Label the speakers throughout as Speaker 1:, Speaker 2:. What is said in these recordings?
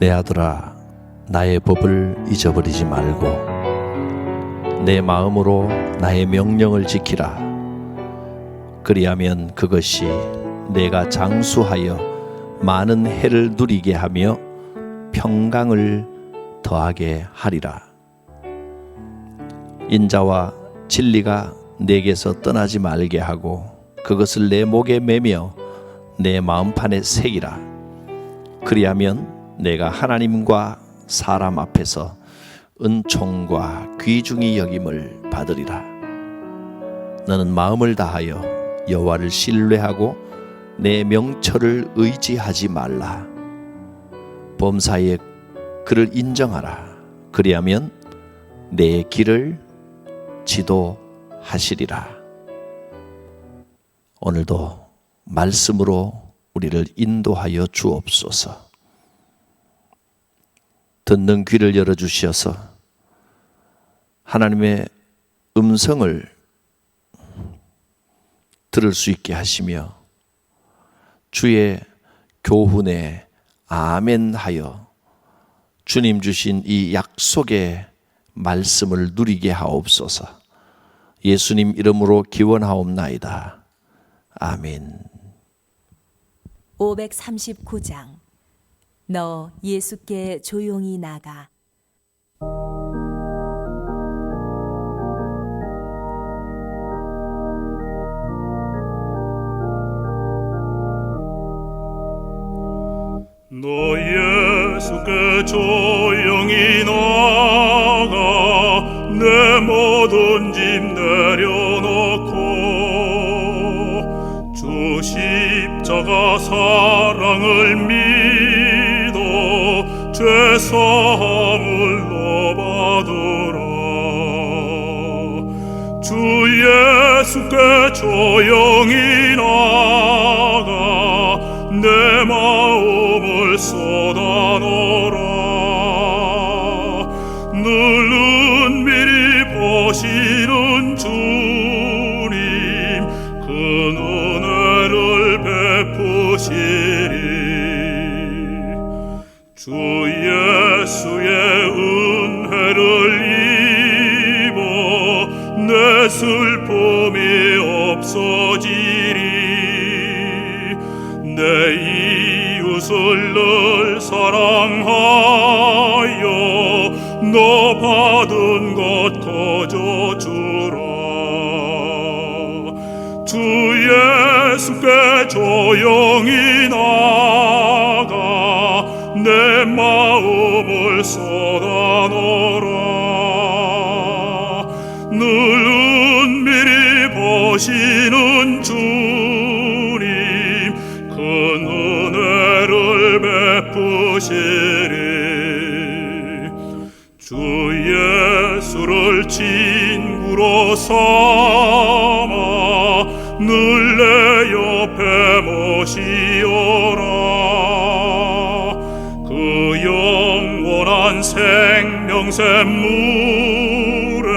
Speaker 1: 내 아들아, 나의 법을 잊어버리지 말고 내 마음으로 나의 명령을 지키라. 그리하면 그것이 내가 장수하여 많은 해를 누리게 하며 평강을 더하게 하리라. 인자와 진리가 내게서 떠나지 말게 하고 그것을 내 목에 매며 내 마음판에 새기라. 그리하면 내가 하나님과 사람 앞에서 은총과 귀중히 여김을 받으리라. 너는 마음을 다하여 여호와를 신뢰하고 내 명철을 의지하지 말라. 범사에 그를 인정하라. 그리하면 내 길을 지도하시리라. 오늘도 말씀으로 우리를 인도하여 주옵소서. 듣는 귀를 열어주셔서 하나님의 음성을 들을 수 있게 하시며 주의 교훈에 아멘하여 주님 주신 이 약속의 말씀을 누리게 하옵소서. 예수님 이름으로 기원하옵나이다. 아멘.
Speaker 2: 539장 너 예수께 조용히 나가.
Speaker 3: 너 예수께 조용히 나가 내 모든 짐 내려놓고 주 십자가 사랑을 믿어 죄사함을 너 받으라. 주 예수께 조용히 나가 내 마음을 쏟아놓으라. 늘 은밀히 보시는 주님 그 은혜를 베푸시리. 주 예수의 은혜를 입어 내 슬픔이 없어지리. 내 이웃을 늘 사랑하여 너 받은 것 거저주라. 주 예수께 조용히 나가 내 마음을 쏟아놓으라. 늘 은밀히 보시는 주님 큰 은혜를 베푸시리. 주 예수를 친구로 삼아 늘 내 옆에 모시오라. 그 영원한 생명샘 물에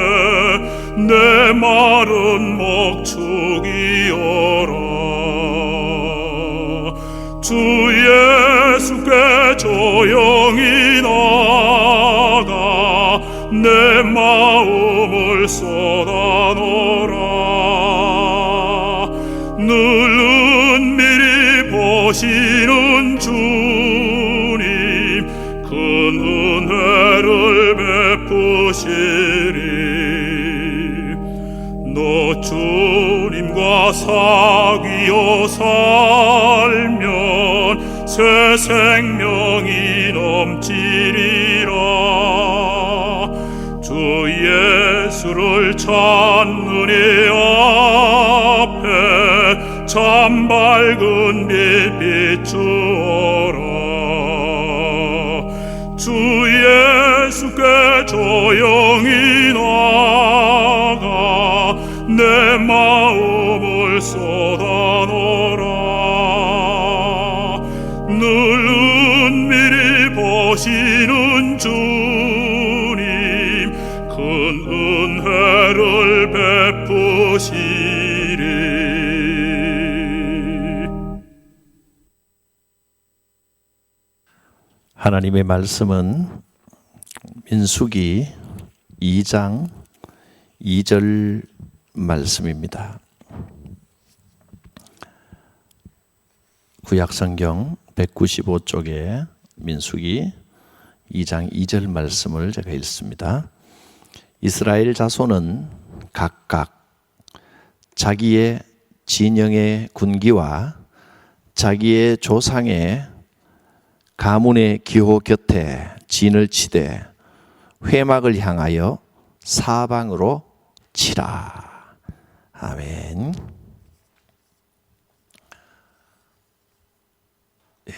Speaker 3: 내 마른 목 축이어라. 주 예수께 조용히 나가 내 마음을 쏟아놓으라. 늘 은밀히 보시는 주님 큰 은혜를 베푸시리. 너 주님과 사귀어 살면 새 생명이 넘치리라. 주 예수를 찾는 이 앞에 참 밝은 빛 비추어라. 주 예수께 조용히 나가 내 마음을 쏟아놓으라. 늘 은밀히 보시는 주님 큰 은혜를 베푸시리.
Speaker 1: 하나님의 말씀은 민수기 2장 2절 말씀입니다. 구약성경 195쪽에 민수기 2장 2절 말씀을 제가 읽습니다. 이스라엘 자손은 각각 자기의 진영의 군기와 자기의 조상의 가문의 기호 곁에 진을 치되 회막을 향하여 사방으로 치라. 아멘.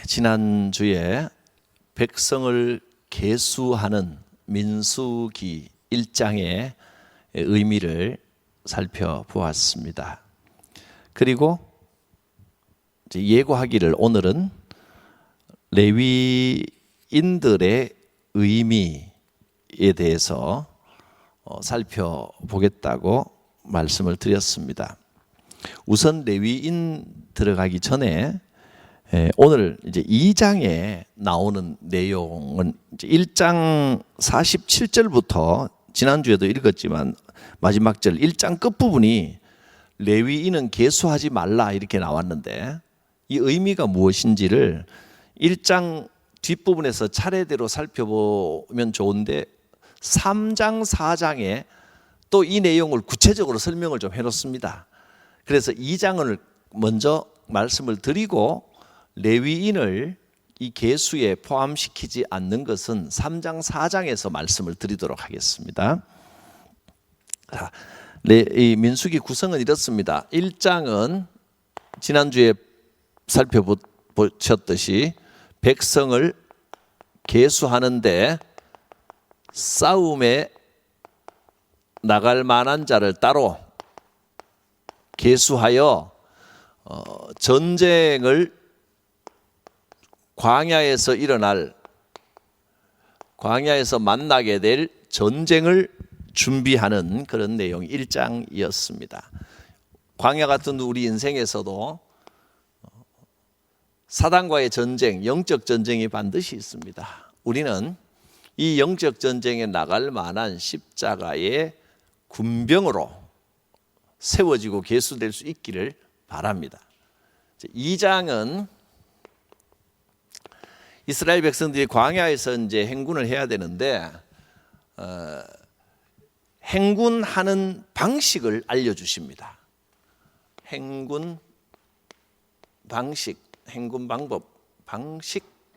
Speaker 1: 지난주에 백성을 계수하는 민수기 1장의 의미를 살펴보았습니다. 그리고 예고하기를 오늘은 레위인들의 의미에 대해서 살펴보겠다고 말씀을 드렸습니다. 우선 레위인 들어가기 전에 오늘 이제 2장에 나오는 내용은 이제 1장 47절부터 지난주에도 읽었지만 마지막 절 1장 끝부분이 레위인은 계수하지 말라 이렇게 나왔는데 이 의미가 무엇인지를 1장 뒷부분에서 차례대로 살펴보면 좋은데 3장 4장에 또 이 내용을 구체적으로 설명을 좀 해놓습니다. 그래서 2장을 먼저 말씀을 드리고 레위인을 이 계수에 포함시키지 않는 것은 3장 4장에서 말씀을 드리도록 하겠습니다. 이 민수기 구성은 이렇습니다. 1장은 지난주에 살펴보셨듯이 백성을 계수하는데 싸움에 나갈 만한 자를 따로 계수하여 전쟁을 광야에서 만나게 될 전쟁을 준비하는 그런 내용이 1장이었습니다. 광야 같은 우리 인생에서도 사단과의 전쟁, 영적 전쟁이 반드시 있습니다. 우리는 이 영적 전쟁에 나갈 만한 십자가의 군병으로 세워지고 계수될 수 있기를 바랍니다. 2장은 이스라엘 백성들이 광야에서 이제 행군을 해야 되는데 행군하는 방식을 알려주십니다. 행군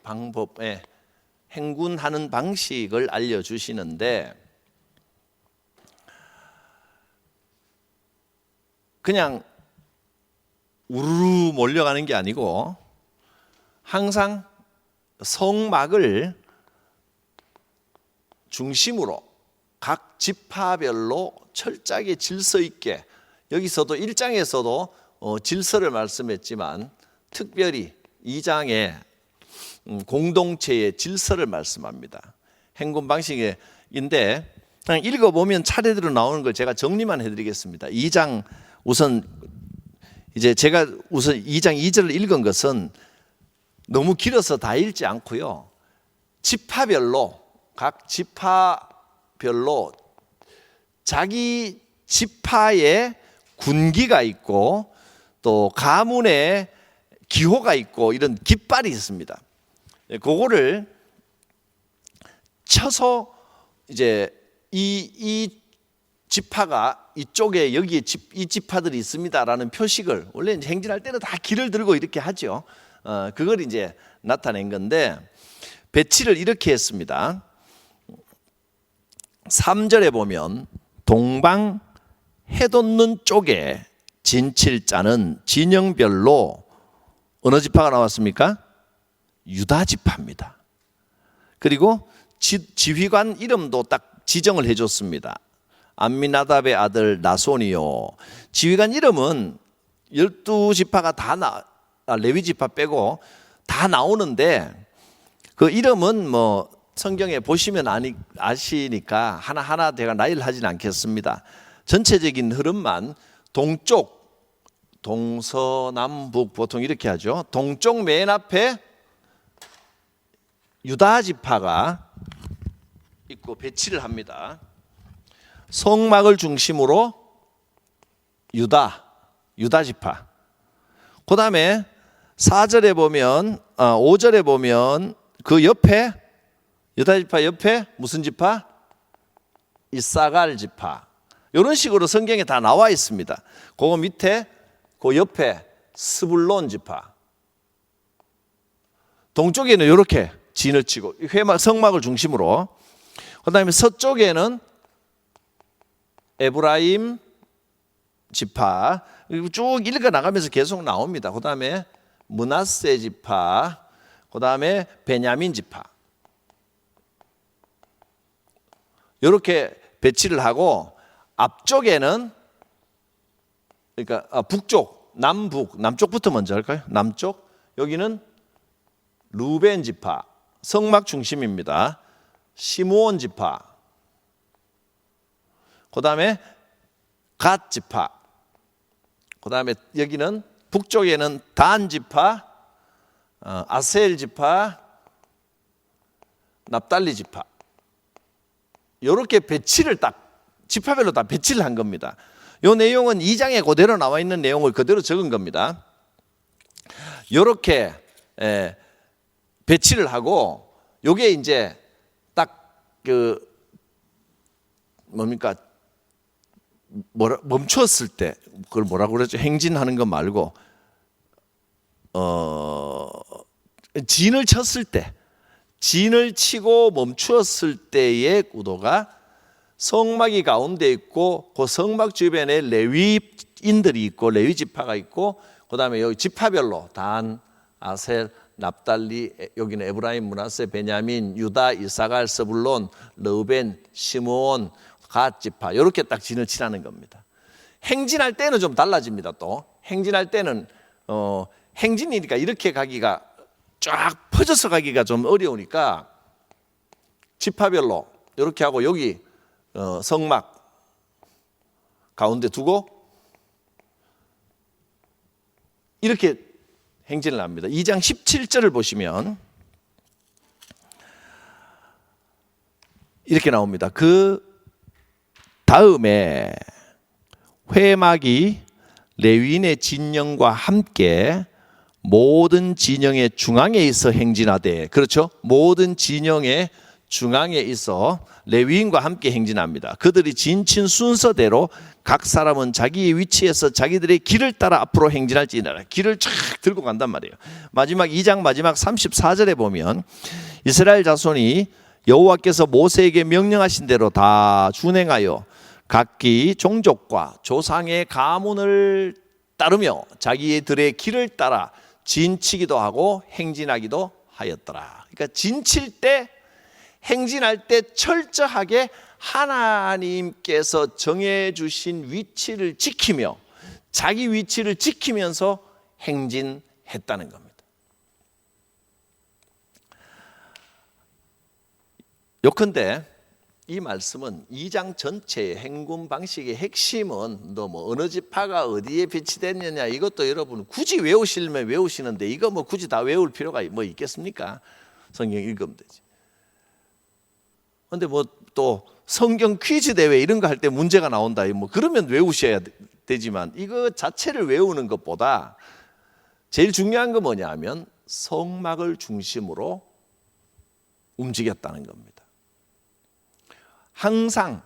Speaker 1: 방법에 행군하는 방식을 알려주시는데 그냥 우르르 몰려가는 게 아니고 항상 성막을 중심으로 각 지파별로 철저하게 질서 있게, 여기서도 1장에서도 질서를 말씀했지만 특별히 2장에 공동체의 질서를 말씀합니다. 행군 방식인데 그냥 읽어보면 차례대로 나오는 걸 제가 정리만 해드리겠습니다. 2장 우선 이제 제가 우선 2장 2절을 읽은 것은 너무 길어서 다 읽지 않고요. 각 지파별로 자기 지파의 군기가 있고 또 가문의 기호가 있고 이런 깃발이 있습니다. 그거를 쳐서 이제 이 지파가 이쪽에 여기에 이 지파들이 있습니다라는 표식을 원래 이제 행진할 때는 다 길을 들고 이렇게 하죠. 그걸 이제 나타낸 건데 배치를 이렇게 했습니다. 3절에 보면 동방 해돋는 쪽에 진칠자는 진영별로 어느 지파가 나왔습니까? 유다 지파입니다. 그리고 지휘관 이름도 딱 지정을 해줬습니다. 암미나답의 아들 나손이요. 지휘관 이름은 12지파가 다 레위 지파 빼고 다 나오는데 그 이름은 뭐 성경에 보시면 아시니까 하나하나 제가 나열을 하진 않겠습니다. 전체적인 흐름만 동쪽, 동서남북 보통 이렇게 하죠. 동쪽 맨 앞에 유다 지파가 있고 배치를 합니다. 성막을 중심으로 유다 지파. 그 다음에 4절에 보면 5절에 보면 그 옆에 유다 지파 옆에 무슨 지파? 이사갈 지파. 이런 식으로 성경에 다 나와 있습니다. 그 밑에 그 옆에 스불론 지파. 동쪽에는 이렇게 진을 치고 성막을 중심으로, 그 다음에 서쪽에는 에브라임 지파 쭉 읽어 나가면서 계속 나옵니다. 그 다음에 므낫세 지파, 그 다음에 베냐민 지파. 이렇게 배치를 하고 앞쪽에는 그러니까 북쪽, 남쪽부터 먼저 할까요? 남쪽 여기는 루벤 지파, 성막 중심입니다. 시므온 지파, 그 다음에 갓 지파, 그 다음에 여기는 북쪽에는 단 지파, 아셀 지파, 납달리 지파. 이렇게 배치를 딱 지파별로 다 배치를 한 겁니다. 이 내용은 2장에 그대로 나와 있는 내용을 그대로 적은 겁니다. 이렇게 배치를 하고, 요게 이제 딱 그 뭡니까 멈췄을 때 그걸 뭐라고 그러죠? 행진하는 거 말고 진을 쳤을 때, 진을 치고 멈추었을 때의 구도가 성막이 가운데 있고 그 성막 주변에 레위인들이 있고 레위 지파가 있고, 그 다음에 여기 지파별로 단, 아셀, 납달리, 여기는 에브라임, 므낫세, 베냐민, 유다, 이사갈, 스불론, 르벤, 시므온, 갓 지파, 이렇게 딱 진을 치라는 겁니다. 행진할 때는 좀 달라집니다. 또 행진할 때는 행진이니까 이렇게 가기가 쫙 퍼져서 가기가 좀 어려우니까 지파별로 이렇게 하고 여기 성막 가운데 두고 이렇게 행진을 합니다. 2장 17절을 보시면 이렇게 나옵니다. 그 다음에 회막이 레위인의 진영과 함께 모든 진영의 중앙에 있어 행진하되, 그렇죠? 모든 진영의 중앙에 있어 레위인과 함께 행진합니다. 그들이 진친 순서대로 각 사람은 자기의 위치에서 자기들의 길을 따라 앞으로 행진할지니라. 길을 쫙 들고 간단 말이에요. 마지막 2장 마지막 34절에 보면 이스라엘 자손이 여호와께서 모세에게 명령하신 대로 다 준행하여 각기 종족과 조상의 가문을 따르며 자기들의 길을 따라 진치기도 하고 행진하기도 하였더라. 그러니까 진칠 때, 행진할 때 철저하게 하나님께서 정해주신 위치를 지키며 자기 위치를 지키면서 행진했다는 겁니다. 요컨대 이 말씀은 2장 전체의 행군 방식의 핵심은 뭐 어느 지파가 어디에 배치됐느냐, 이것도 여러분 굳이 외우시려면 외우시는데 이거 뭐 굳이 다 외울 필요가 뭐 있겠습니까? 성경 읽으면 되지. 근데 뭐 또 성경 퀴즈 대회 이런 거 할 때 문제가 나온다, 뭐 그러면 외우셔야 되지만 이거 자체를 외우는 것보다 제일 중요한 건 뭐냐 하면 성막을 중심으로 움직였다는 겁니다. 항상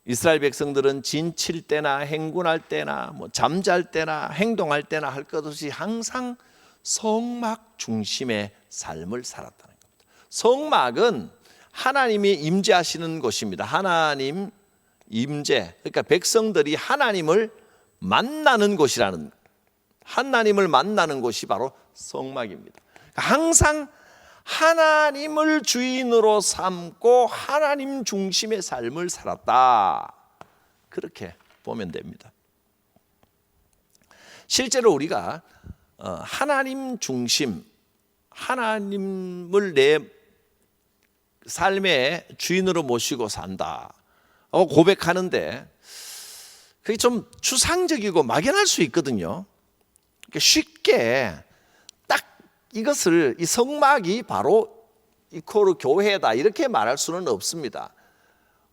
Speaker 1: 이스라엘 백성들은 진칠 때나 행군할 때나 뭐 잠잘 때나 행동할 때나 할 것 없이 항상 성막 중심의 삶을 살았다는 겁니다. 성막은 하나님이 임재하시는 곳입니다. 하나님 임재, 그러니까 백성들이 하나님을 만나는 곳이라는, 하나님을 만나는 곳이 바로 성막입니다. 항상 하나님을 주인으로 삼고 하나님 중심의 삶을 살았다, 그렇게 보면 됩니다. 실제로 우리가 하나님 중심, 하나님을 내 삶의 주인으로 모시고 산다 고백하는데 그게 좀 추상적이고 막연할 수 있거든요. 쉽게 딱 이것을, 이 성막이 바로 이코르 교회다 이렇게 말할 수는 없습니다.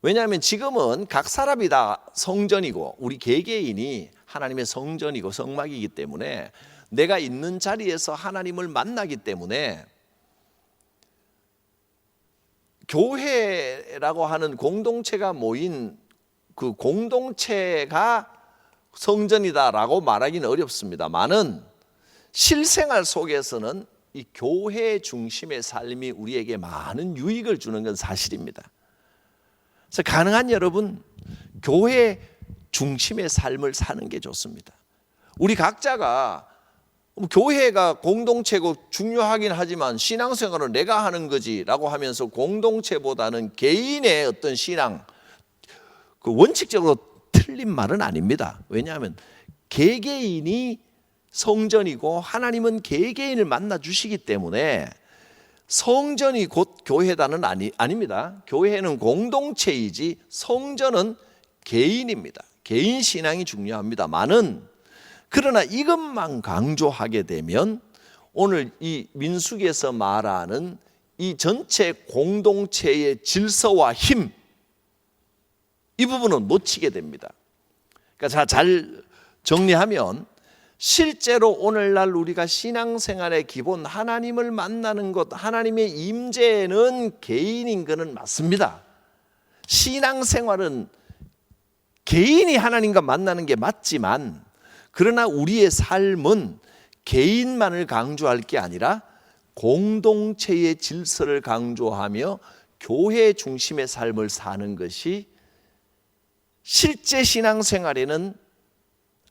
Speaker 1: 왜냐하면 지금은 각 사람이 다 성전이고 우리 개개인이 하나님의 성전이고 성막이기 때문에 내가 있는 자리에서 하나님을 만나기 때문에 교회라고 하는 공동체가 모인 그 공동체가 성전이다라고 말하기는 어렵습니다만은 실생활 속에서는 이 교회 중심의 삶이 우리에게 많은 유익을 주는 건 사실입니다. 그래서 가능한 여러분 교회 중심의 삶을 사는 게 좋습니다. 우리 각자가 교회가 공동체고 중요하긴 하지만 신앙생활은 내가 하는 거지라고 하면서 공동체보다는 개인의 어떤 신앙 그 원칙적으로 틀린 말은 아닙니다. 왜냐하면 개개인이 성전이고 하나님은 개개인을 만나 주시기 때문에 성전이 곧 교회다는 아닙니다. 교회는 공동체이지 성전은 개인입니다. 개인 신앙이 중요합니다만은 그러나 이것만 강조하게 되면 오늘 이 민수기에서 말하는 이 전체 공동체의 질서와 힘 이 부분은 놓치게 됩니다. 그러니까 잘 정리하면 실제로 오늘날 우리가 신앙생활의 기본 하나님을 만나는 것 하나님의 임재는 개인인 것은 맞습니다. 신앙생활은 개인이 하나님과 만나는 게 맞지만 그러나 우리의 삶은 개인만을 강조할 게 아니라 공동체의 질서를 강조하며 교회 중심의 삶을 사는 것이 실제 신앙생활에는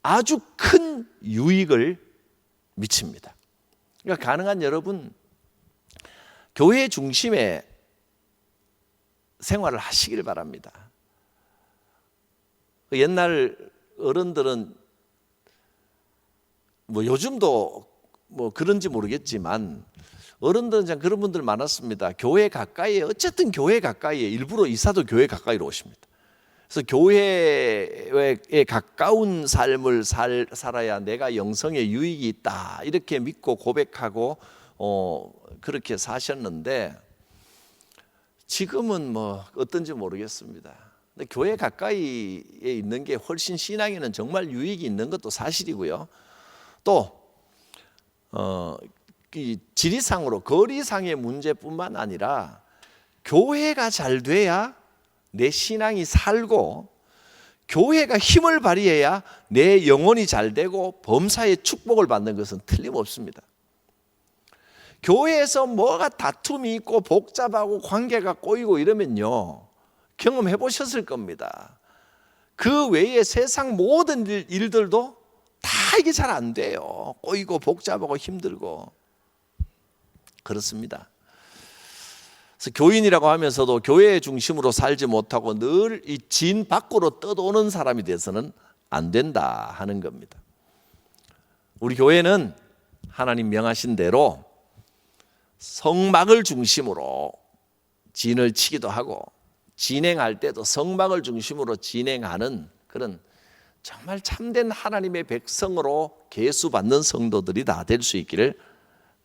Speaker 1: 아주 큰 유익을 미칩니다. 그러니까 가능한 여러분 교회 중심의 생활을 하시길 바랍니다. 옛날 어른들은 뭐 요즘도 뭐 그런지 모르겠지만 어른들은 참 그런 분들 많았습니다. 교회 가까이에 어쨌든 교회 가까이에 일부러 이사도 교회 가까이로 오십니다. 그래서 교회에 가까운 삶을 살아야 내가 영성에 유익이 있다 이렇게 믿고 고백하고 그렇게 사셨는데 지금은 뭐 어떤지 모르겠습니다. 근데 교회 가까이에 있는 게 훨씬 신앙에는 정말 유익이 있는 것도 사실이고요. 또 이 지리상으로 거리상의 문제뿐만 아니라 교회가 잘 돼야 내 신앙이 살고 교회가 힘을 발휘해야 내 영혼이 잘 되고 범사의 축복을 받는 것은 틀림없습니다. 교회에서 뭐가 다툼이 있고 복잡하고 관계가 꼬이고 이러면요 경험해 보셨을 겁니다. 그 외에 세상 모든 일들도 다 이게 잘 안 돼요. 꼬이고 복잡하고 힘들고 그렇습니다. 그래서 교인이라고 하면서도 교회 중심으로 살지 못하고 늘 이 진 밖으로 떠도는 사람이 돼서는 안 된다 하는 겁니다. 우리 교회는 하나님 명하신 대로 성막을 중심으로 진을 치기도 하고 진행할 때도 성막을 중심으로 진행하는 그런 정말 참된 하나님의 백성으로 계수받는 성도들이 다 될 수 있기를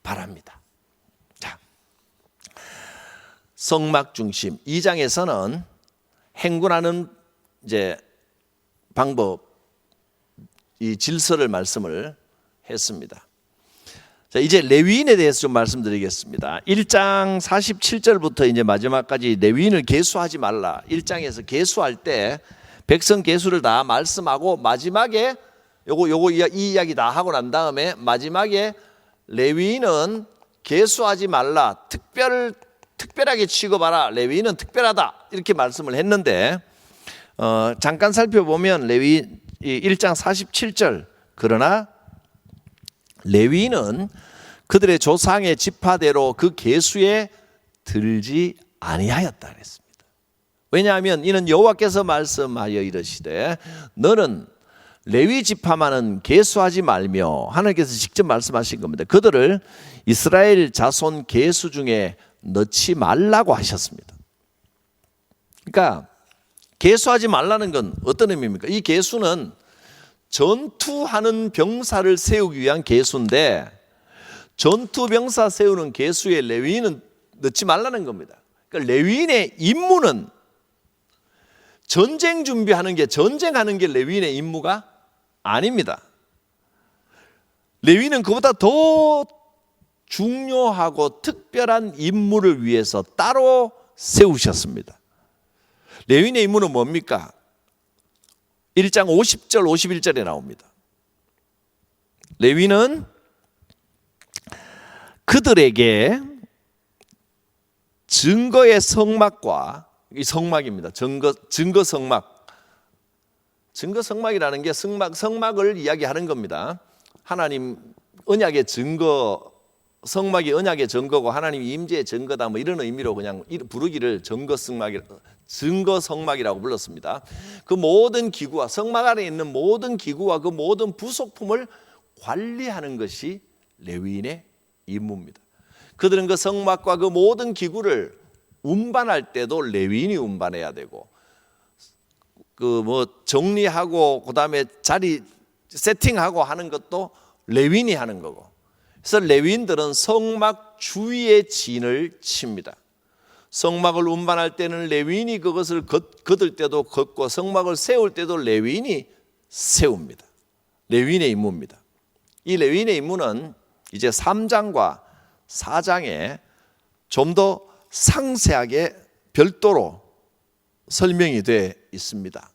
Speaker 1: 바랍니다. 자, 성막 중심 2장에서는 행군하는 이제 방법, 이 질서를 말씀을 했습니다. 자, 이제 레위인에 대해서 좀 말씀드리겠습니다. 1장 47절부터 이제 마지막까지 레위인을 계수하지 말라. 1장에서 계수할 때 백성 계수를 다 말씀하고 마지막에 이 이야기 다 하고 난 다음에 마지막에 레위인은 계수하지 말라. 특별하게 취급하라. 레위인은 특별하다. 이렇게 말씀을 했는데 잠깐 살펴보면 레위인 1장 47절 그러나 레위인은 그들의 조상의 지파대로 그 계수에 들지 아니하였다 그랬습니다. 왜냐하면 이는 여호와께서 말씀하여 이르시되 너는 레위 지파만은 계수하지 말며 하나님께서 직접 말씀하신 겁니다. 그들을 이스라엘 자손 계수 중에 넣지 말라고 하셨습니다. 그러니까 계수하지 말라는 건 어떤 의미입니까? 이 계수는 전투하는 병사를 세우기 위한 계수인데 전투병사 세우는 계수에 레위인은 넣지 말라는 겁니다. 그러니까 레위인의 임무는 전쟁 준비하는 게, 전쟁하는 게 레위인의 임무가 아닙니다. 레위인은 그보다 더 중요하고 특별한 임무를 위해서 따로 세우셨습니다. 레위인의 임무는 뭡니까? 1장 50절 51절에 나옵니다. 레위인은 그들에게 증거의 성막과, 이 성막입니다. 증거 성막. 증거 성막이라는 게 성막을 이야기하는 겁니다. 하나님 언약의 증거, 성막이 언약의 증거고 하나님 임재의 증거다, 뭐 이런 의미로 그냥 부르기를 증거 성막이라고 불렀습니다. 그 모든 기구와, 성막 안에 있는 모든 기구와 그 모든 부속품을 관리하는 것이 레위인의 임무입니다. 그들은 그 성막과 그 모든 기구를 운반할 때도 레위인이 운반해야 되고, 그 뭐 정리하고 그다음에 자리 세팅하고 하는 것도 레위인이 하는 거고. 그래서 레위인들은 성막 주위에 진을 칩니다. 성막을 운반할 때는 레위인이 그것을 걷을 때도 걷고, 성막을 세울 때도 레위인이 세웁니다. 레위인의 임무입니다. 이 레위인의 임무는 이제 3장과 4장에 좀 더 상세하게 별도로 설명이 되어 있습니다.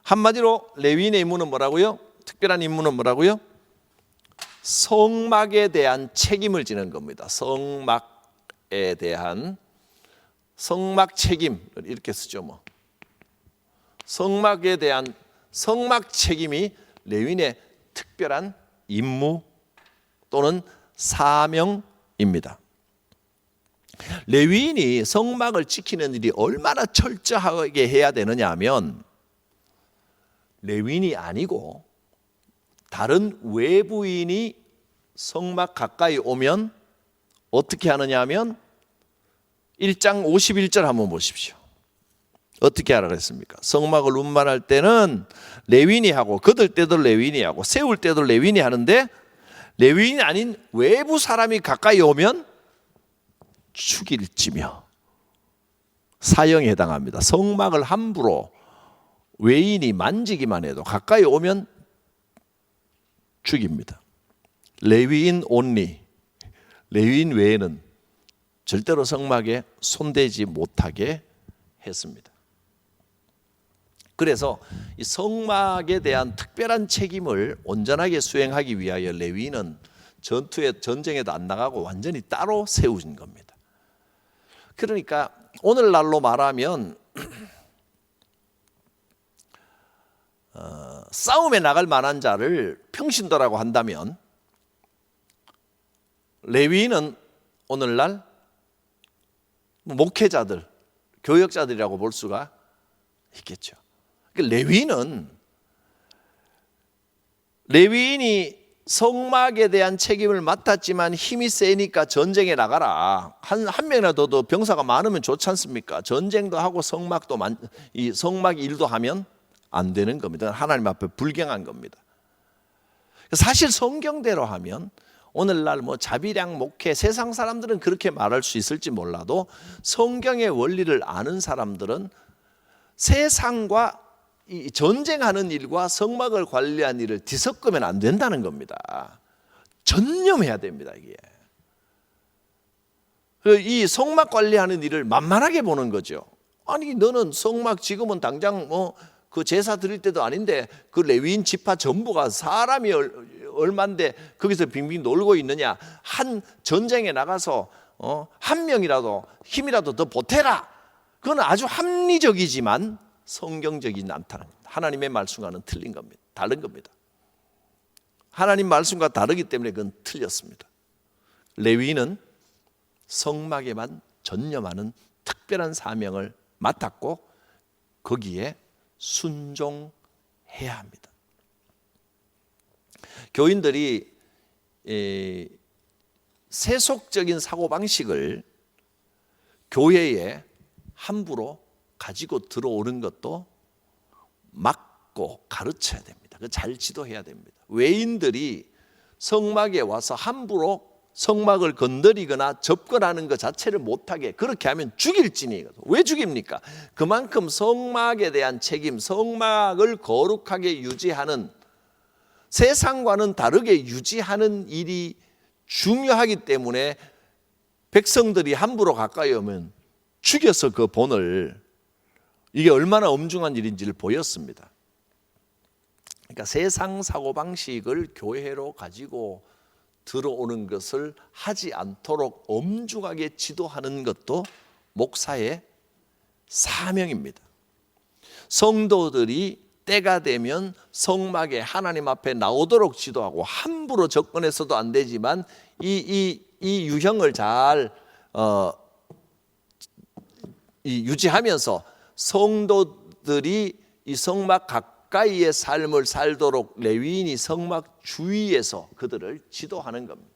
Speaker 1: 한마디로 레위인의 임무는 뭐라고요? 특별한 임무는 뭐라고요? 성막에 대한 책임을 지는 겁니다. 성막에 대한 성막 책임, 이렇게 쓰죠 뭐. 성막에 대한 성막 책임이 레위인의 특별한 임무 또는 사명입니다. 레위인이 성막을 지키는 일이 얼마나 철저하게 해야 되느냐 하면, 레위인이 아니고 다른 외부인이 성막 가까이 오면 어떻게 하느냐 하면 1장 51절 한번 보십시오. 어떻게 하라 그랬습니까? 성막을 운반할 때는 레위인이 하고, 걷을 때도 레위인이 하고, 세울 때도 레위인이 하는데, 레위인이 아닌 외부 사람이 가까이 오면 죽일지며 사형에 해당합니다. 성막을 함부로 외인이 만지기만 해도, 가까이 오면 죽입니다. 레위인 온리, 레위인 외에는 절대로 성막에 손대지 못하게 했습니다. 그래서 이 성막에 대한 특별한 책임을 온전하게 수행하기 위하여 레위인은 전쟁에도 안 나가고 완전히 따로 세우신 겁니다. 그러니까 오늘날로 말하면 싸움에 나갈 만한 자를 평신도라고 한다면, 레위인은 오늘날 목회자들, 교역자들이라고 볼 수가 있겠죠. 레위인이 성막에 대한 책임을 맡았지만 힘이 세니까 전쟁에 나가라. 한 명이라도 더 병사가 많으면 좋지 않습니까? 전쟁도 하고 이 성막 일도 하면 안 되는 겁니다. 하나님 앞에 불경한 겁니다. 사실 성경대로 하면 오늘날 뭐 자비량 목회, 세상 사람들은 그렇게 말할 수 있을지 몰라도 성경의 원리를 아는 사람들은 세상과 이 전쟁하는 일과 성막을 관리하는 일을 뒤섞으면 안 된다는 겁니다. 전념해야 됩니다. 이게 이 성막 관리하는 일을 만만하게 보는 거죠. 아니 너는 성막 지금은 당장 그 제사 드릴 때도 아닌데 그 레위인 지파 전부가 사람이 얼만데 거기서 빙빙 놀고 있느냐. 한 전쟁에 나가서 한 명이라도 힘이라도 더 보태라. 그건 아주 합리적이지만 성경적이지 않다는 겁니다. 하나님의 말씀과는 틀린 겁니다. 다른 겁니다. 하나님 말씀과 다르기 때문에 그건 틀렸습니다. 레위인은 성막에만 전념하는 특별한 사명을 맡았고 거기에 순종해야 합니다. 교인들이 세속적인 사고방식을 교회에 함부로 가지고 들어오는 것도 막고 가르쳐야 됩니다. 잘 지도해야 됩니다. 외인들이 성막에 와서 함부로 성막을 건드리거나 접근하는 것 자체를 못하게, 그렇게 하면 죽일지니. 왜 죽입니까? 그만큼 성막에 대한 책임, 성막을 거룩하게 유지하는, 세상과는 다르게 유지하는 일이 중요하기 때문에 백성들이 함부로 가까이 오면 죽여서 그 본을, 이게 얼마나 엄중한 일인지를 보였습니다. 그러니까 세상 사고방식을 교회로 가지고 들어오는 것을 하지 않도록 엄중하게 지도하는 것도 목사의 사명입니다. 성도들이 때가 되면 성막에 하나님 앞에 나오도록 지도하고, 함부로 접근해서도 안 되지만 이 유형을 잘 유지하면서 성도들이 이 성막 가까이의 삶을 살도록 레위인이 성막 주위에서 그들을 지도하는 겁니다.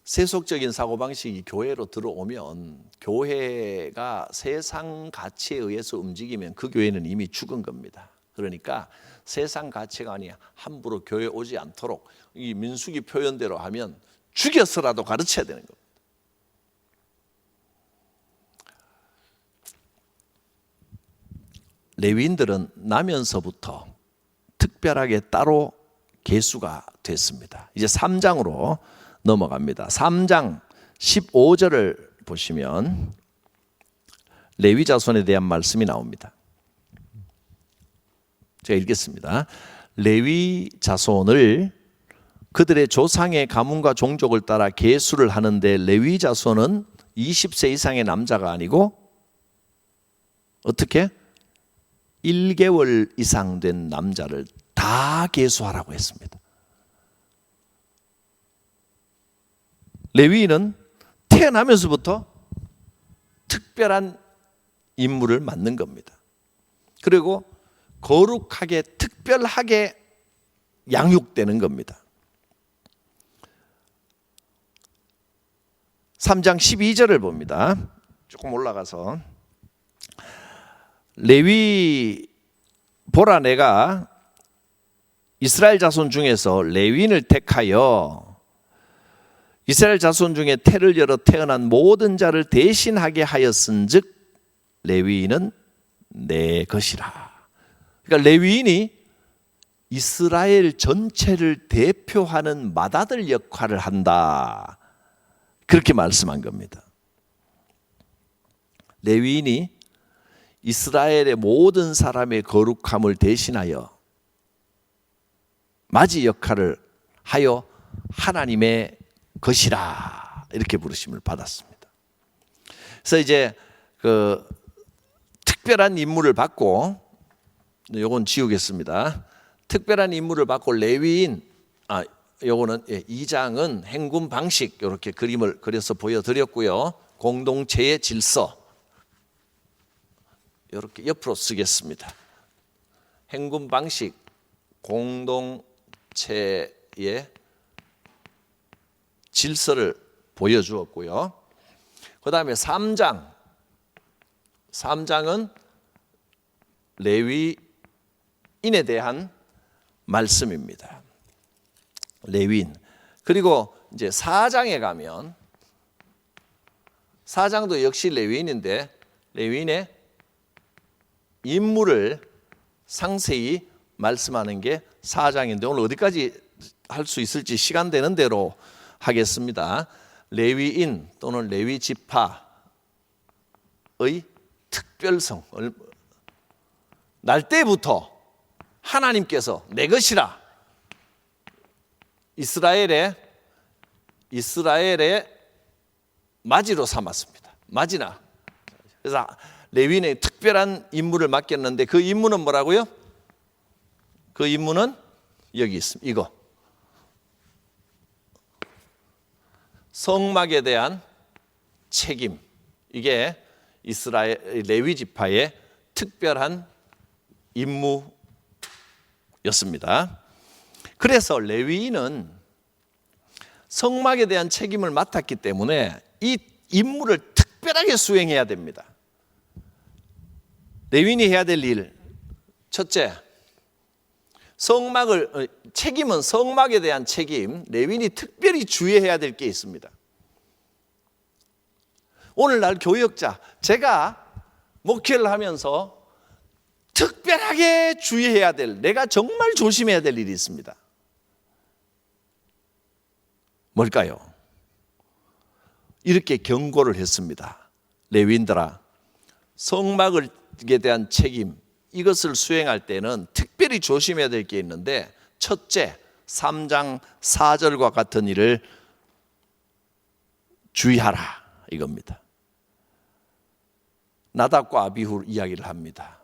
Speaker 1: 세속적인 사고방식이 교회로 들어오면, 교회가 세상 가치에 의해서 움직이면 그 교회는 이미 죽은 겁니다. 그러니까 세상 가치관이 함부로 교회에 오지 않도록 이 민수기 표현대로 하면 죽여서라도 가르쳐야 되는 겁니다. 레위인들은 나면서부터 특별하게 따로 계수가 됐습니다. 이제 3장으로 넘어갑니다. 3장 15절을 보시면 레위 자손에 대한 말씀이 나옵니다. 제가 읽겠습니다. 레위 자손을 그들의 조상의 가문과 종족을 따라 계수를 하는데, 레위 자손은 20세 이상의 남자가 아니고 어떻게? 1개월 이상 된 남자를 다 계수하라고 했습니다. 레위인은 태어나면서부터 특별한 임무를 맡는 겁니다. 그리고 거룩하게, 특별하게 양육되는 겁니다. 3장 12절을 봅니다. 조금 올라가서, 레위 보라, 내가 이스라엘 자손 중에서 레위인을 택하여 이스라엘 자손 중에 태를 열어 태어난 모든 자를 대신하게 하였은즉 레위인은 내 것이라. 그러니까 레위인이 이스라엘 전체를 대표하는 맏아들 역할을 한다, 그렇게 말씀한 겁니다. 레위인이 이스라엘의 모든 사람의 거룩함을 대신하여 맞이 역할을 하여 하나님의 것이라, 이렇게 부르심을 받았습니다. 그래서 이제 그 특별한 임무를 받고, 요건 지우겠습니다. 특별한 임무를 받고 레위인, 요거는 2장은 행군 방식, 이렇게 그림을 그려서 보여드렸고요. 공동체의 질서, 이렇게 옆으로 쓰겠습니다. 행군 방식, 공동체의 질서를 보여주었고요. 그 다음에 3장은 레위인에 대한 말씀입니다. 레위인. 그리고 이제 4장에 가면, 4장도 역시 레위인인데 레위인의 임무를 상세히 말씀하는 게 4장인데, 오늘 어디까지 할 수 있을지 시간 되는 대로 하겠습니다. 레위인 또는 레위 지파의 특별성, 날 때부터 하나님께서 내 것이라 이스라엘의 맞이로 삼았습니다. 맞이나. 그래서 레위인의 특별한 임무를 맡겼는데, 그 임무는 뭐라고요? 그 임무는 여기 있습니다. 이거. 성막에 대한 책임. 이게 이스라엘 레위 지파의 특별한 임무였습니다. 그래서 레위인은 성막에 대한 책임을 맡았기 때문에 이 임무를 특별하게 수행해야 됩니다. 레위인이 해야 될 일, 첫째, 책임은 성막에 대한 책임, 레위인이 특별히 주의해야 될 게 있습니다. 오늘날 교역자, 제가 목회를 하면서 특별하게 주의해야 될, 내가 정말 조심해야 될 일이 있습니다. 뭘까요? 이렇게 경고를 했습니다. 레위인들아, 성막에 대한 책임, 이것을 수행할 때는 특별히 조심해야 될 게 있는데, 첫째, 3장 4절과 같은 일을 주의하라, 이겁니다. 나답과 아비후 이야기를 합니다.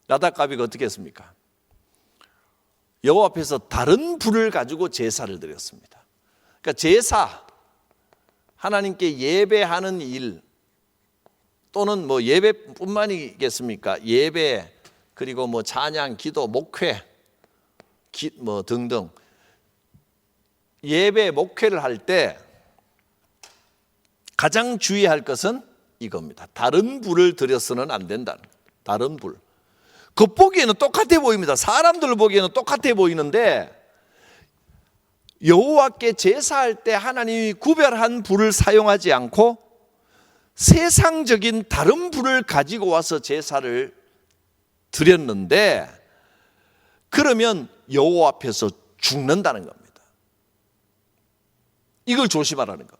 Speaker 1: 나답과 아비가 어떻게 했습니까? 여호와 앞에서 다른 불을 가지고 제사를 드렸습니다. 그러니까 제사, 하나님께 예배하는 일, 또는 뭐 예배뿐만이겠습니까? 예배, 그리고 뭐 찬양, 기도, 목회, 뭐 등등. 예배, 목회를 할 때 가장 주의할 것은 이겁니다. 다른 불을 들여서는 안 된다는 거예요. 다른 불. 겉보기에는 똑같아 보입니다. 사람들 보기에는 똑같아 보이는데, 여호와께 제사할 때 하나님이 구별한 불을 사용하지 않고 세상적인 다른 불을 가지고 와서 제사를 드렸는데, 그러면 여호와 앞에서 죽는다는 겁니다. 이걸 조심하라는 겁니다.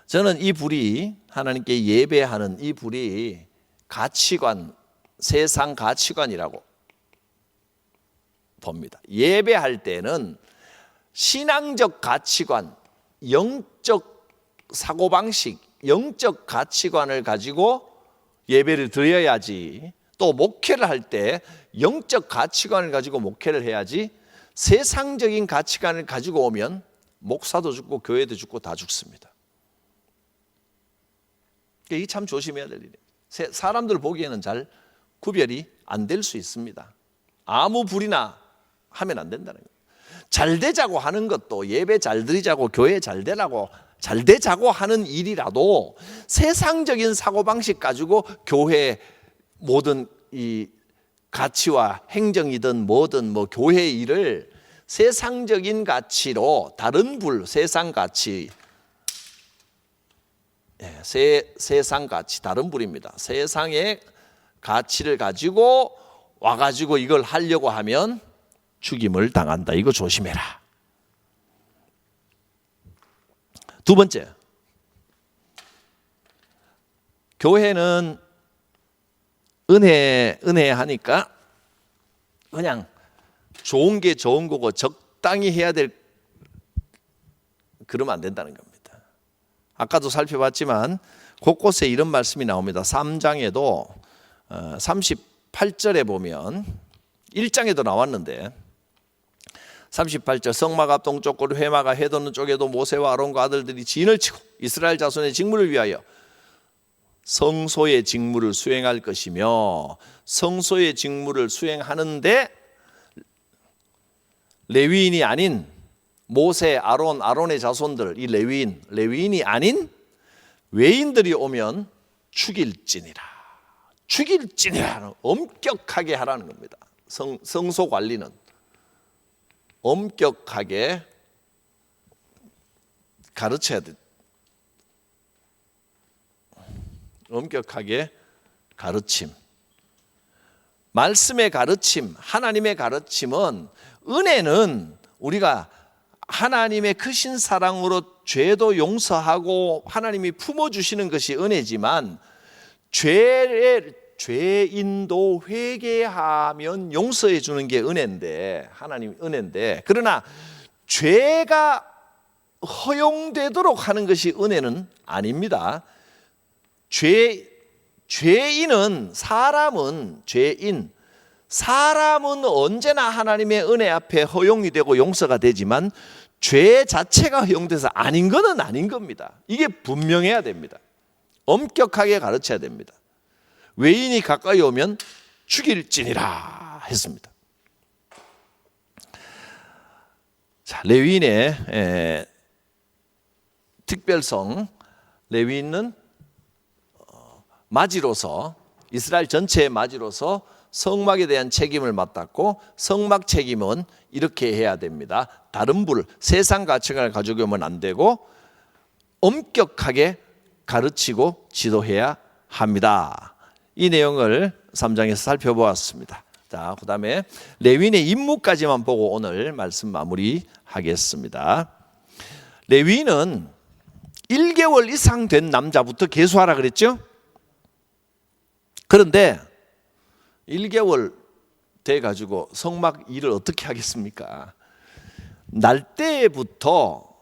Speaker 1: 저는 이 불이, 하나님께 예배하는 이 불이 가치관, 세상 가치관이라고 봅니다. 예배할 때는 신앙적 가치관, 영적 사고방식, 영적 가치관을 가지고 예배를 드려야지, 또 목회를 할 때 영적 가치관을 가지고 목회를 해야지, 세상적인 가치관을 가지고 오면 목사도 죽고 교회도 죽고 다 죽습니다. 이게 참 조심해야 될 일이에요. 사람들 보기에는 잘 구별이 안 될 수 있습니다. 아무 불이나 하면 안 된다는 거예요. 잘 되자고 하는 것도, 예배 잘 드리자고, 교회 잘 되자고 하는 일이라도 세상적인 사고방식 가지고 교회 모든 이 가치와 행정이든 뭐든 뭐 교회 일을 세상적인 가치로, 다른 불, 세상 가치, 세상 가치, 다른 불입니다. 세상의 가치를 가지고 와가지고 이걸 하려고 하면 죽임을 당한다. 이거 조심해라. 두 번째, 교회는 은혜 하니까 그냥 좋은 게 좋은 거고 적당히 해야 될, 그러면 안 된다는 겁니다. 아까도 살펴봤지만 곳곳에 이런 말씀이 나옵니다. 3장에도 38절에 보면, 1장에도 나왔는데 38절, 성막 앞 동쪽으로 회마가 해돋는 쪽에도 모세와 아론과 아들들이 진을 치고 이스라엘 자손의 직무를 위하여 성소의 직무를 수행할 것이며, 성소의 직무를 수행하는데 레위인이 아닌 모세, 아론의 자손들, 이 레위인이 아닌 외인들이 오면 죽일지니라. 엄격하게 하라는 겁니다. 성소 관리는 엄격하게 가르쳐야 돼. 엄격하게 가르침. 말씀의 가르침, 하나님의 가르침은, 은혜는 우리가 하나님의 크신 사랑으로 죄도 용서하고 하나님이 품어주시는 것이 은혜지만, 죄인도 회개하면 용서해 주는 게 은혜인데, 하나님 은혜인데, 그러나 죄가 허용되도록 하는 것이 은혜는 아닙니다. 죄인은, 사람은 언제나 하나님의 은혜 앞에 허용이 되고 용서가 되지만, 죄 자체가 허용돼서 아닌 것은 아닌 겁니다. 이게 분명해야 됩니다. 엄격하게 가르쳐야 됩니다. 외인이 가까이 오면 죽일지니라 했습니다. 자, 레위인의 특별성, 레위인은 맞이로서, 이스라엘 전체의 맞이로서 성막에 대한 책임을 맡았고 성막 책임은 이렇게 해야 됩니다. 다른 불, 세상 가치관을 가지고 오면 안 되고 엄격하게 가르치고 지도해야 합니다. 이 내용을 3장에서 살펴보았습니다. 자, 그 다음에 레위인의 임무까지만 보고 오늘 말씀 마무리하겠습니다. 레위인은 1개월 이상 된 남자부터 계수하라 그랬죠? 그런데 1개월 돼가지고 성막 일을 어떻게 하겠습니까? 날때부터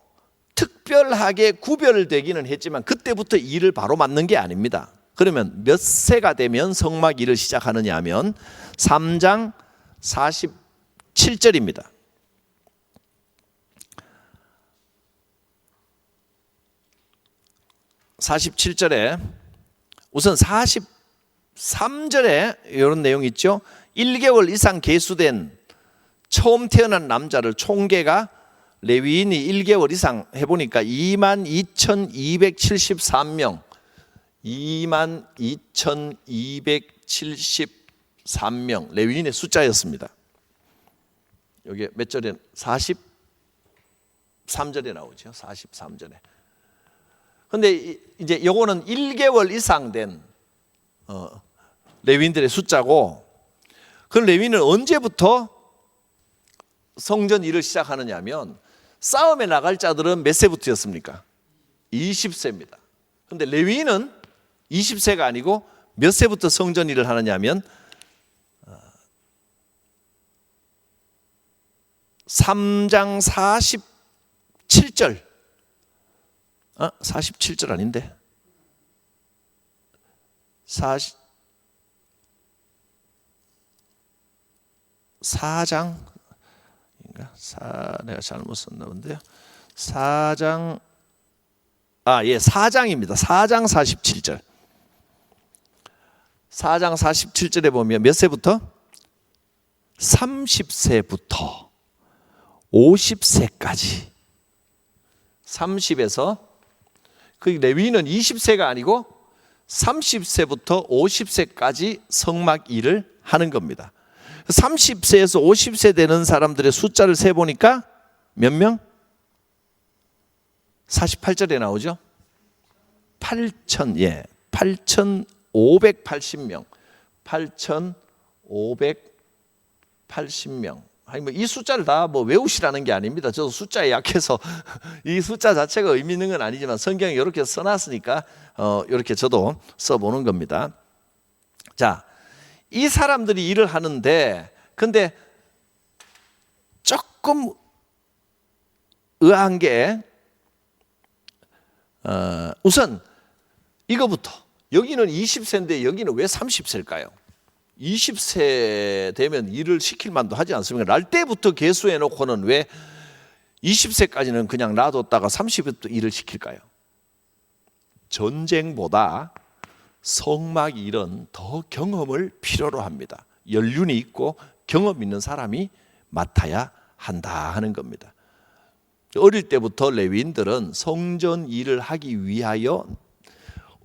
Speaker 1: 특별하게 구별되기는 했지만 그때부터 일을 바로 맡는 게 아닙니다. 그러면 몇 세가 되면 성막 일을 시작하느냐 하면 3장 47절입니다. 우선 43절에 이런 내용이 있죠. 1개월 이상 계수된 처음 태어난 남자를 총계가 레위인이 1개월 이상 해보니까 22,273명 22,273명 레위인의 숫자였습니다. 여기 몇 절에 43절에 나오죠. 43절에. 근데 이제 요거는 1개월 이상 된 레위인들의 숫자고, 그 레위인은 언제부터 성전 일을 시작하느냐 하면 싸움에 나갈 자들은 몇 세부터였습니까? 20세입니다. 근데 레위인은 20세가 아니고 몇 세부터 성전 일을 하느냐 하면 3장 47절 47절 아닌데 4장 내가 잘못 썼나 본데요. 4장 4장입니다. 4장 47절. 4장 47절에 보면 몇 세부터? 30세부터 50세까지. 30에서 그 레위인은 20세가 아니고 30세부터 50세까지 성막 일을 하는 겁니다. 30세에서 50세 되는 사람들의 숫자를 세보니까 몇 명? 48절에 나오죠. 8,580명. 8,580명. 아니 뭐 이 숫자를 다 뭐 외우시라는 게 아닙니다. 저도 숫자에 약해서 이 숫자 자체가 의미 있는 건 아니지만 성경에 이렇게 써놨으니까 이렇게 저도 써보는 겁니다. 자, 이 사람들이 일을 하는데 근데 조금 의아한 게 우선 이거부터 여기는 20세인데 여기는 왜 30세일까요? 20세 되면 일을 시킬 만도 하지 않습니까? 날 때부터 계수해 놓고는 왜 20세까지는 그냥 놔뒀다가 30세부터 일을 시킬까요? 전쟁보다 성막 일은 더 경험을 필요로 합니다. 연륜이 있고 경험 있는 사람이 맡아야 한다 하는 겁니다. 어릴 때부터 레위인들은 성전 일을 하기 위하여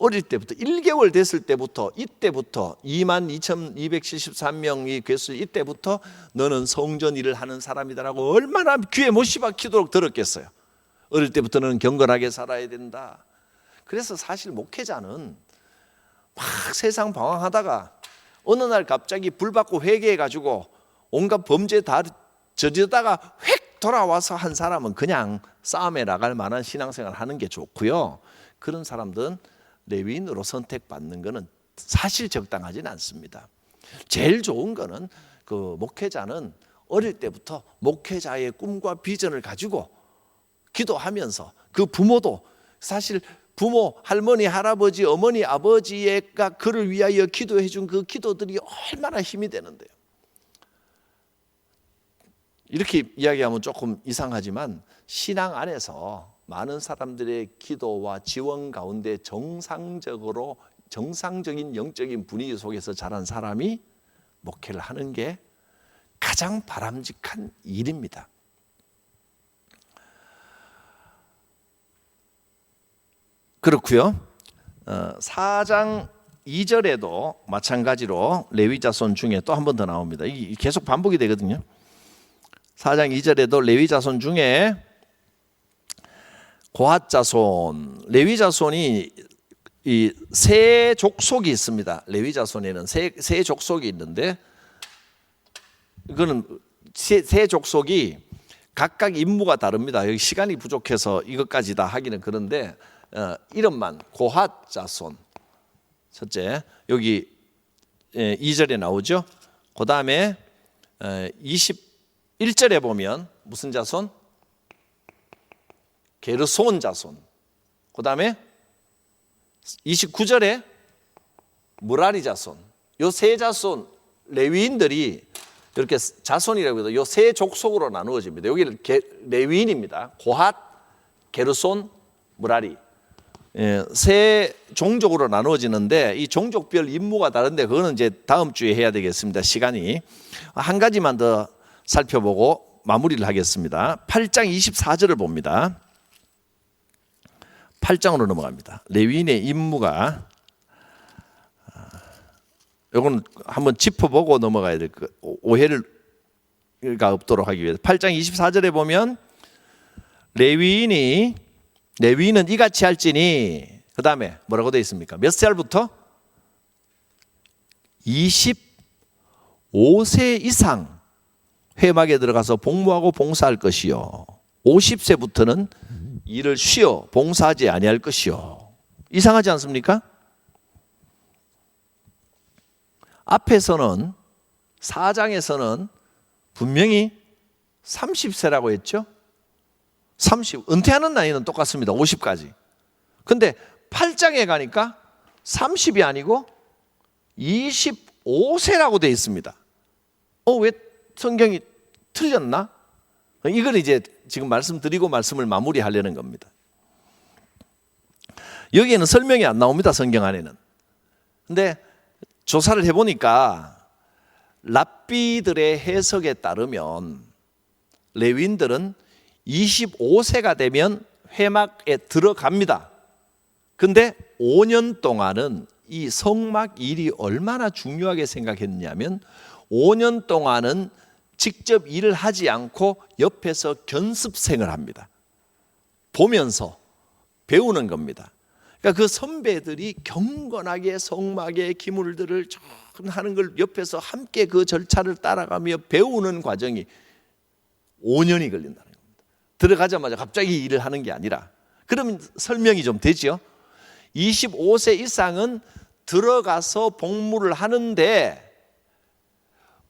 Speaker 1: 어릴 때부터 1개월 됐을 때부터 이때부터 22,273명이 계수 이때부터 너는 성전 일을 하는 사람이다라고 얼마나 귀에 못이 박히도록 들었겠어요. 어릴 때부터 너는 경건하게 살아야 된다. 그래서 사실 목회자는 막 세상 방황하다가 어느 날 갑자기 불 받고 회개해가지고 온갖 범죄 다 저지르다가 획 돌아와서 한 사람은 그냥 싸움에 나갈 만한 신앙생활 하는 게 좋고요. 그런 사람들은 레위인으로 선택받는 것은 사실 적당하지는 않습니다. 제일 좋은 거는 그 목회자는 어릴 때부터 목회자의 꿈과 비전을 가지고 기도하면서 그 부모도 사실 부모, 할머니, 할아버지, 어머니, 아버지가 그를 위하여 기도해 준 그 기도들이 얼마나 힘이 되는데요. 이렇게 이야기하면 조금 이상하지만 신앙 안에서 많은 사람들의 기도와 지원 가운데 정상적인 영적인 분위기 속에서 자란 사람이 목회를 하는 게 가장 바람직한 일입니다. 그렇고요. 4장 2절에도 마찬가지로 레위 자손 중에 또 한 번 더 나옵니다. 이게 계속 반복이 되거든요. 4장 2절에도 레위 자손 중에 고핫 자손, 레위 자손이 이 세 족속이 있습니다. 레위 자손에는 세 족속이 있는데, 이거는 세 족속이 각각 임무가 다릅니다. 여기 시간이 부족해서 이것까지 다 하기는 그런데 이름만 고핫 자손. 첫째, 여기 2절에 나오죠. 그 다음에 21절에 보면 무슨 자손? 게르손 자손. 그 다음에 29절에 무라리 자손. 요 세 자손 레위인들이 이렇게 자손이라고 해서 요 세 족속으로 나누어집니다. 여기는 레위인입니다. 고핫, 게르손, 무라리. 세 종족으로 나누어지는데 이 종족별 임무가 다른데 그거는 이제 다음 주에 해야 되겠습니다. 시간이. 한 가지만 더 살펴보고 마무리를 하겠습니다. 8장 24절을 봅니다. 8장으로 넘어갑니다. 레위인의 임무가, 이거는 한번 짚어보고 넘어가야 될 것, 오해가 없도록 하기 위해서. 8장 24절에 보면 레위인은 이같이 할지니, 그 다음에 뭐라고 되어 있습니까? 몇 살부터? 25세 이상 회막에 들어가서 복무하고 봉사할 것이요, 50세부터는 일을 쉬어 봉사하지 아니할 것이요. 이상하지 않습니까? 앞에서는 4장에서는 분명히 30세라고 했죠. 30, 은퇴하는 나이는 똑같습니다. 50까지. 근데 8장에 가니까 30이 아니고 25세라고 되어 있습니다. 왜 성경이 틀렸나? 이걸 이제 지금 말씀드리고 말씀을 마무리하려는 겁니다. 여기에는 설명이 안 나옵니다. 성경 안에는. 근데 조사를 해보니까 랍비들의 해석에 따르면 레위인들은 25세가 되면 회막에 들어갑니다. 근데 5년 동안은 이 성막 일이 얼마나 중요하게 생각했냐면 5년 동안은 직접 일을 하지 않고 옆에서 견습생을 합니다. 보면서 배우는 겁니다. 그러니까 그 선배들이 경건하게 성막의 기물들을 하는 걸 옆에서 함께 그 절차를 따라가며 배우는 과정이 5년이 걸린다는 겁니다. 들어가자마자 갑자기 일을 하는 게 아니라. 그러면 설명이 좀 되죠. 25세 이상은 들어가서 복무를 하는데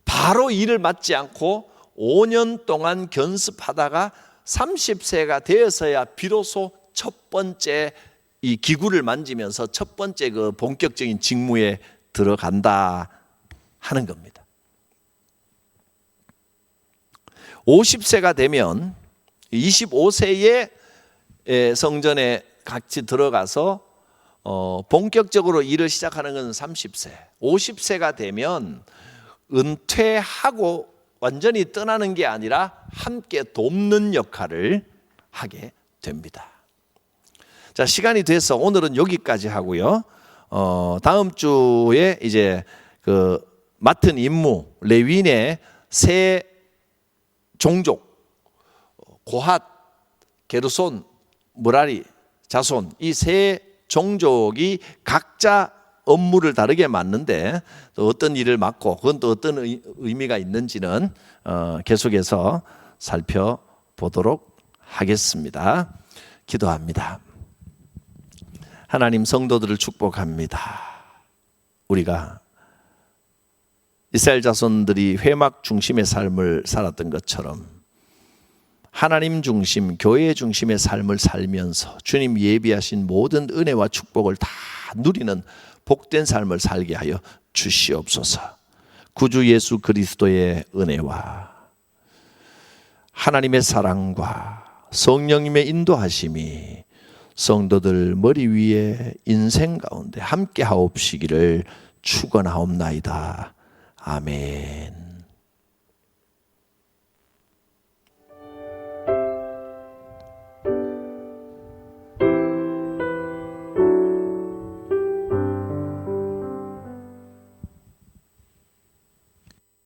Speaker 1: 바로 일을 맡지 않고 5년 동안 견습하다가 30세가 되어서야 비로소 첫 번째 이 기구를 만지면서 첫 번째 그 본격적인 직무에 들어간다 하는 겁니다. 50세가 되면 25세에 성전에 같이 들어가서 본격적으로 일을 시작하는 건 30세. 50세가 되면 은퇴하고 완전히 떠나는 게 아니라 함께 돕는 역할을 하게 됩니다. 자, 시간이 돼서 오늘은 여기까지 하고요. 다음 주에 이제 그 맡은 임무, 레위인의 세 종족, 고핫, 게르손, 무라리, 자손, 이 세 종족이 각자 업무를 다르게 맡는데 또 어떤 일을 맡고 그건 또 어떤 의미가 있는지는 계속해서 살펴보도록 하겠습니다. 기도합니다. 하나님, 성도들을 축복합니다. 우리가 이스라엘 자손들이 회막 중심의 삶을 살았던 것처럼 하나님 중심, 교회 중심의 삶을 살면서 주님 예비하신 모든 은혜와 축복을 다 누리는 복된 삶을 살게 하여 주시옵소서. 구주 예수 그리스도의 은혜와 하나님의 사랑과 성령님의 인도하심이 성도들 머리 위에 인생 가운데 함께 하옵시기를 축원하옵나이다. 아멘.